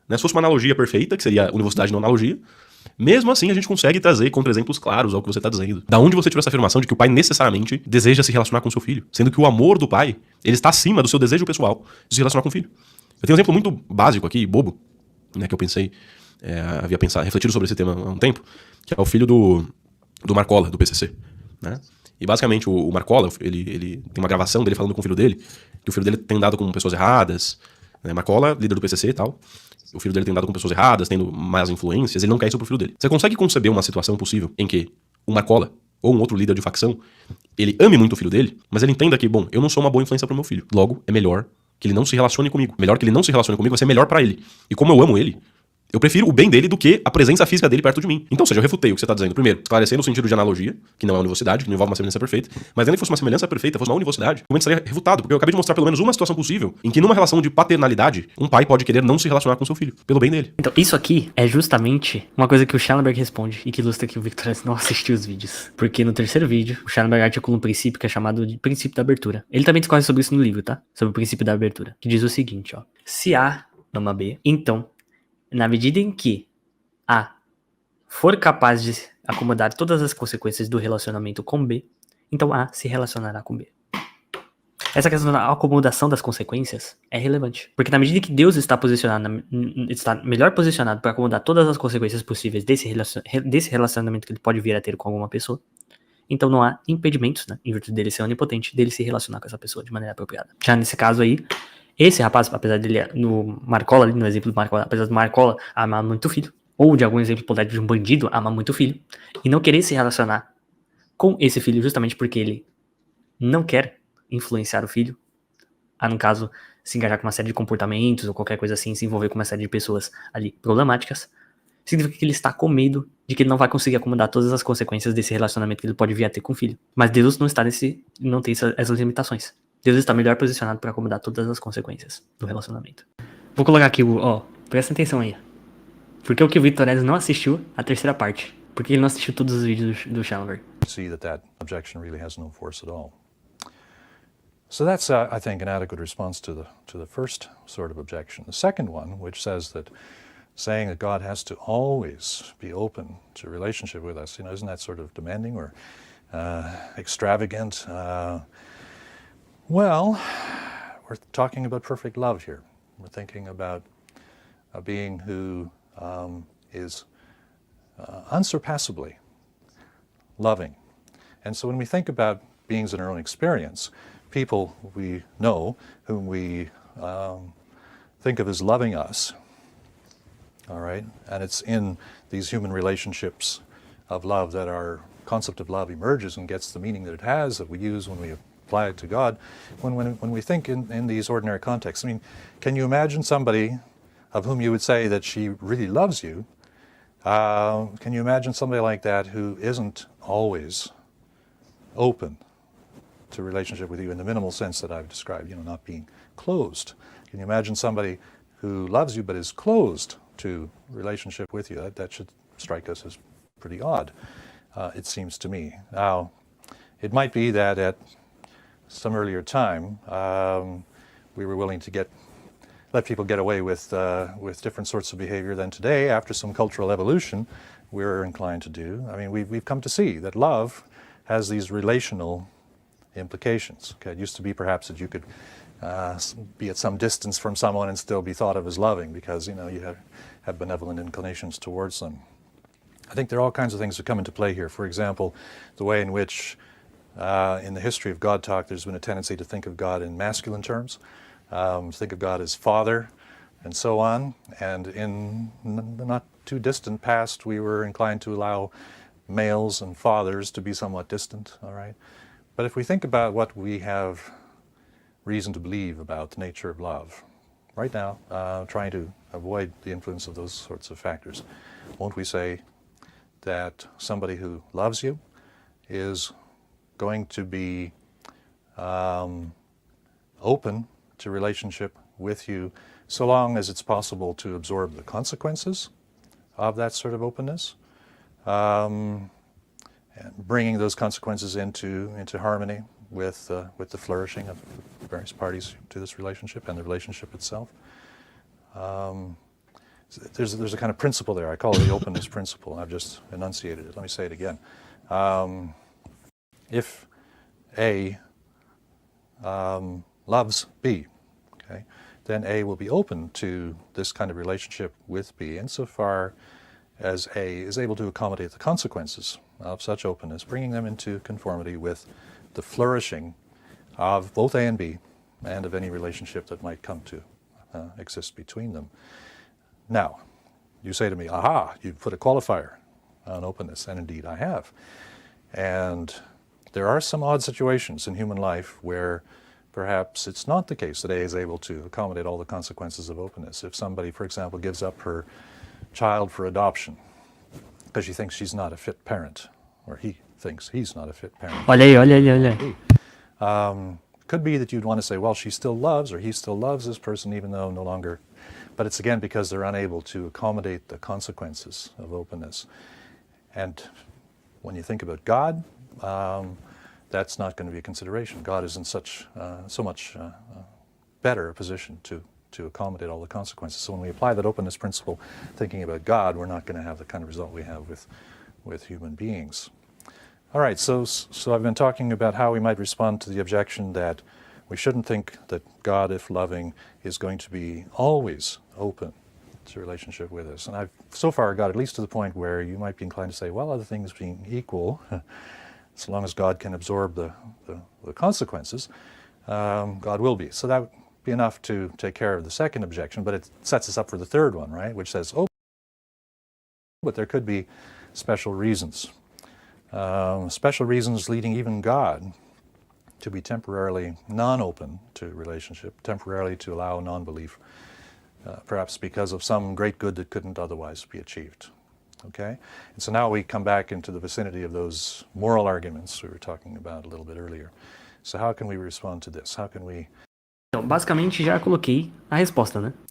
né? Se fosse uma analogia perfeita, que seria univocidade não analogia, mesmo assim a gente consegue trazer contra-exemplos claros ao que você está dizendo. Da onde você tirou essa afirmação de que o pai necessariamente deseja se relacionar com seu filho? Sendo que o amor do pai, ele está acima do seu desejo pessoal de se relacionar com o filho. Eu tenho um exemplo muito básico aqui, bobo, né, que eu pensei, refletido sobre esse tema há um tempo, que é o filho do Marcola, do PCC, né? E basicamente o Marcola, ele tem uma gravação dele falando com o filho dele, que o filho dele tem andado com pessoas erradas, né? Marcola, líder do PCC e tal, o filho dele tem andado com pessoas erradas, tendo más influências, ele não quer isso pro filho dele. Você consegue conceber uma situação possível em que o Marcola, ou um outro líder de facção, ele ame muito o filho dele, mas ele entenda que, bom, eu não sou uma boa influência pro meu filho, logo, é melhor que ele não se relacione comigo. Melhor que ele não se relacione comigo vai ser melhor pra ele. E como eu amo ele, eu prefiro o bem dele do que a presença física dele perto de mim. Então, seja, eu refutei o que você está dizendo. Primeiro, esclarecer no sentido de analogia, que não é univocidade, que não envolve uma semelhança perfeita. Mas ainda que fosse uma semelhança perfeita, fosse uma univocidade, o argumento estaria refutado, porque eu acabei de mostrar pelo menos uma situação possível em que numa relação de paternalidade, um pai pode querer não se relacionar com seu filho, pelo bem dele. Então, isso aqui é justamente uma coisa que o Schellenberg responde e que ilustra que o Victorelius não assistiu os vídeos. Porque no terceiro vídeo, o Schellenberg articula um princípio que é chamado de princípio da abertura. Ele também discorre sobre isso no livro, tá? Sobre o princípio da abertura. Que diz o seguinte, ó. Se A ama B, então, na medida em que A for capaz de acomodar todas as consequências do relacionamento com B, então A se relacionará com B. Essa questão da acomodação das consequências é relevante. Porque na medida que Deus está está melhor posicionado para acomodar todas as consequências possíveis desse relacionamento que ele pode vir a ter com alguma pessoa, então não há impedimentos, né, em virtude dele ser onipotente, dele se relacionar com essa pessoa de maneira apropriada. Já nesse caso aí, esse rapaz, apesar dele, no Marcola, no exemplo do Marcola, apesar do Marcola amar muito o filho, ou de algum exemplo hipotético de um bandido amar muito o filho, e não querer se relacionar com esse filho justamente porque ele não quer influenciar o filho, no caso, se engajar com uma série de comportamentos ou qualquer coisa assim, se envolver com uma série de pessoas ali problemáticas, significa que ele está com medo de que ele não vai conseguir acomodar todas as consequências desse relacionamento que ele pode vir a ter com o filho. Mas Deus não está não tem essas limitações. Deus está melhor posicionado para acomodar todas as consequências do relacionamento. Vou colocar aqui presta atenção aí. Porque o que o Victorelius não assistiu a terceira parte. Porque ele não assistiu todos os vídeos do Schellenberg. See that objection really has no force at all. So that's, I think, an adequate response to the first sort of objection. The second one, which says that saying that God has to always be open to relationship with us, isn't that sort of demanding or extravagant? Well, we're talking about perfect love here. We're thinking about a being who is unsurpassably loving. And so when we think about beings in our own experience, people we know whom we think of as loving us, all right? And it's in these human relationships of love that our concept of love emerges and gets the meaning that it has, that we use when we apply it to God. When we think in these ordinary contexts, I mean, can you imagine somebody of whom you would say that she really loves you? Can you imagine somebody like that who isn't always open to relationship with you in the minimal sense that I've described, not being closed? Can you imagine somebody who loves you but is closed to relationship with you? That should strike us as pretty odd, it seems to me. Now, it might be that at some earlier time, we were willing to let people get away with different sorts of behavior than today. After some cultural evolution, we're inclined to do. I mean, we've come to see that love has these relational implications. Okay, it used to be perhaps that you could be at some distance from someone and still be thought of as loving because you have benevolent inclinations towards them. I think there are all kinds of things that come into play here. For example, the way in which in the history of God talk there's been a tendency to think of God in masculine terms, think of God as Father, and so on. And in the not too distant past, we were inclined to allow males and fathers to be somewhat distant, all right? But if we think about what we have reason to believe about the nature of love, right now, trying to avoid the influence of those sorts of factors, won't we say that somebody who loves you is going to be open to relationship with you so long as it's possible to absorb the consequences of that sort of openness, and bringing those consequences into harmony with the flourishing of various parties to this relationship and the relationship itself. there's a kind of principle there. I call it the openness principle, and I've just enunciated it. Let me say it again. If A loves B, okay, then A will be open to this kind of relationship with B insofar as A is able to accommodate the consequences of such openness, bringing them into conformity with the flourishing of both A and B and of any relationship that might come to exist between them. Now, you say to me, aha, you've put a qualifier on openness, and indeed I have. And there are some odd situations in human life where perhaps it's not the case that A is able to accommodate all the consequences of openness. If somebody, for example, gives up her child for adoption because she thinks she's not a fit parent, or he thinks he's not a fit parent. Olha aí, olha aí, olha aí. Could be that you'd want to say, well, she still loves, or he still loves this person even though no longer, but it's again because they're unable to accommodate the consequences of openness. And when you think about God, that's not going to be a consideration. God is in so much better a position to accommodate all the consequences. So when we apply that openness principle, thinking about God, we're not going to have the kind of result we have with human beings. All right, so I've been talking about how we might respond to the objection that we shouldn't think that God, if loving, is going to be always open to relationship with us. And I've so far got at least to the point where you might be inclined to say, well, other things being equal, so long as God can absorb the consequences, God will be. So that would be enough to take care of the second objection, but it sets us up for the third one, right? Which says, oh, but there could be special reasons. Special reasons leading even God to be temporarily non-open to relationship, temporarily to allow non-belief, perhaps because of some great good that couldn't otherwise be achieved. Okay? And so now we come back into the vicinity of those moral arguments we were talking about a little bit earlier. So how can we respond to this? How can we... Então, basicamente já coloquei a resposta, né?